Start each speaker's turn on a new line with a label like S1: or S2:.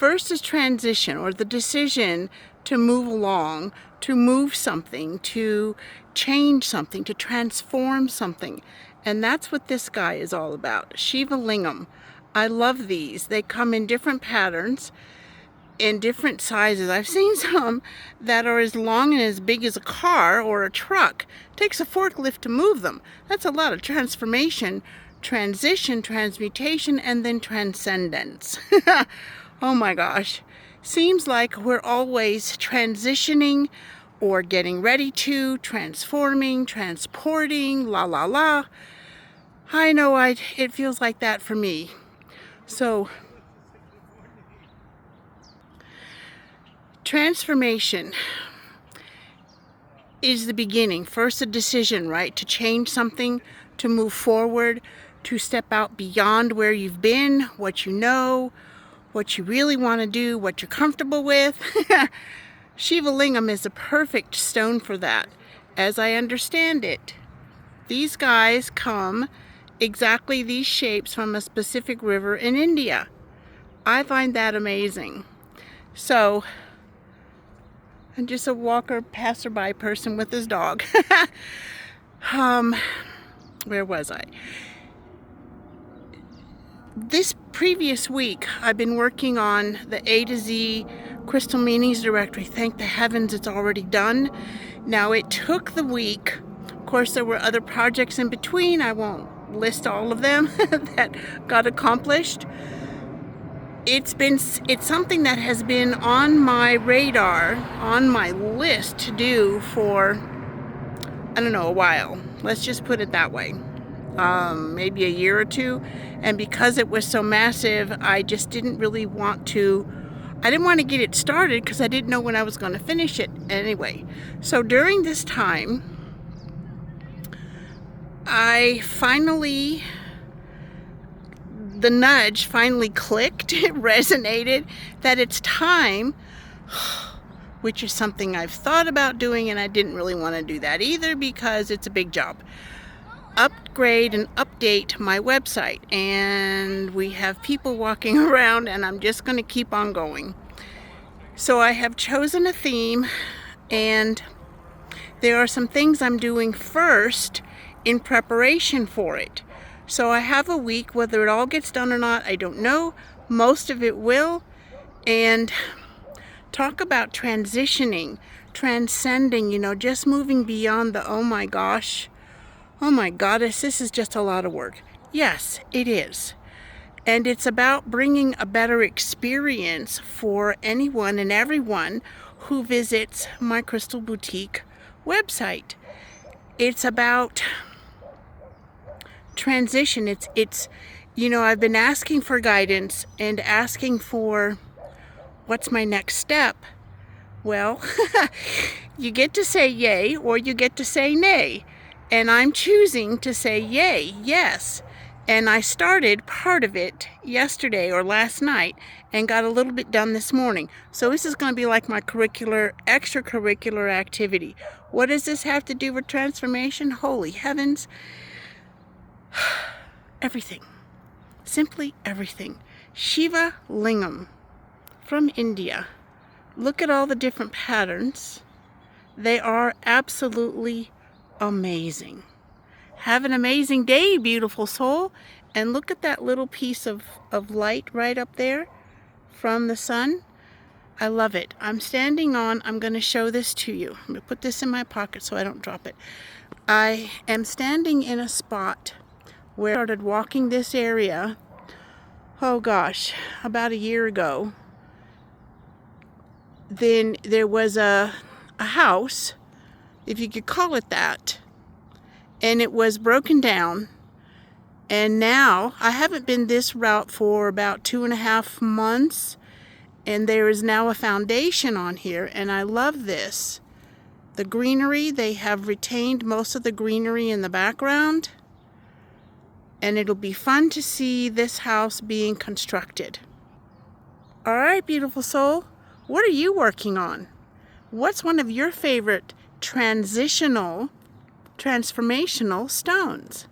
S1: first is transition, or the decision to move along, to move something, to change something, to transform something. And that's what this guy is all about. Shiva Lingam. I love these. They come in different patterns, in different sizes. I've seen some that are as long and as big as a car or a truck. It takes a forklift to move them. That's a lot of transformation, transition, transmutation, and then transcendence. Oh my gosh. Seems like we're always transitioning or getting ready to, transforming, transporting, la la la. I know it feels like that for me. So, transformation is the beginning. First, a decision, right? To change something, to move forward, to step out beyond where you've been, what you know, what you really want to do, what you're comfortable with. Shiva Lingam is a perfect stone for that, as I understand it. These guys come exactly these shapes from a specific river in India. I find that amazing. So, I'm just a walker, passerby person with his dog. Where was I? This previous week, I've been working on the A to Z Crystal Meanings Directory. Thank the heavens it's already done. Now, it took the week. Of course, there were other projects in between. I won't list all of them that got accomplished. It's something that has been on my radar, on my list to do for, I don't know, a while. Let's just put it that way. Maybe a year or two. And because it was so massive, I just didn't really want to, I didn't want to get it started because I didn't know when I was going to finish it anyway. So during this time, the nudge finally clicked, it resonated that it's time, which is something I've thought about doing, and I didn't really want to do that either because it's a big job. Upgrade and update my website, and we have people walking around, and I'm just going to keep on going. So I have chosen a theme, and there are some things I'm doing first in preparation for it. So I have a week. Whether it all gets done or not, I don't know. Most of it will. And talk about transitioning, transcending, just moving beyond the, oh my gosh, oh my goddess, this is just a lot of work. Yes, it is. And it's about bringing a better experience for anyone and everyone who visits my Crystal Boutique website. It's about transition. It's I've been asking for guidance and asking for what's my next step. Well, you get to say yay or you get to say nay. And I'm choosing to say yay, yes. And I started part of it yesterday or last night and got a little bit done this morning. So this is going to be like my extracurricular activity. What does this have to do with transformation? Holy heavens. Everything. Simply everything. Shiva Lingam from India. Look at all the different patterns. They are absolutely amazing. Have an amazing day, beautiful soul. And look at that little piece of light right up there from the sun. I love it. I'm going to show this to you. I'm going to put this in my pocket so I don't drop it. I am standing in a spot where I started walking this area, oh gosh, about a year ago. Then there was a house, if you could call it that, and it was broken down. And now I haven't been this route for about 2.5 months, and there is now a foundation on here, and I love this. The greenery, they have retained most of the greenery in the background, and it'll be fun to see this house being constructed. All right, beautiful soul, what are you working on? What's one of your favorite transformational stones?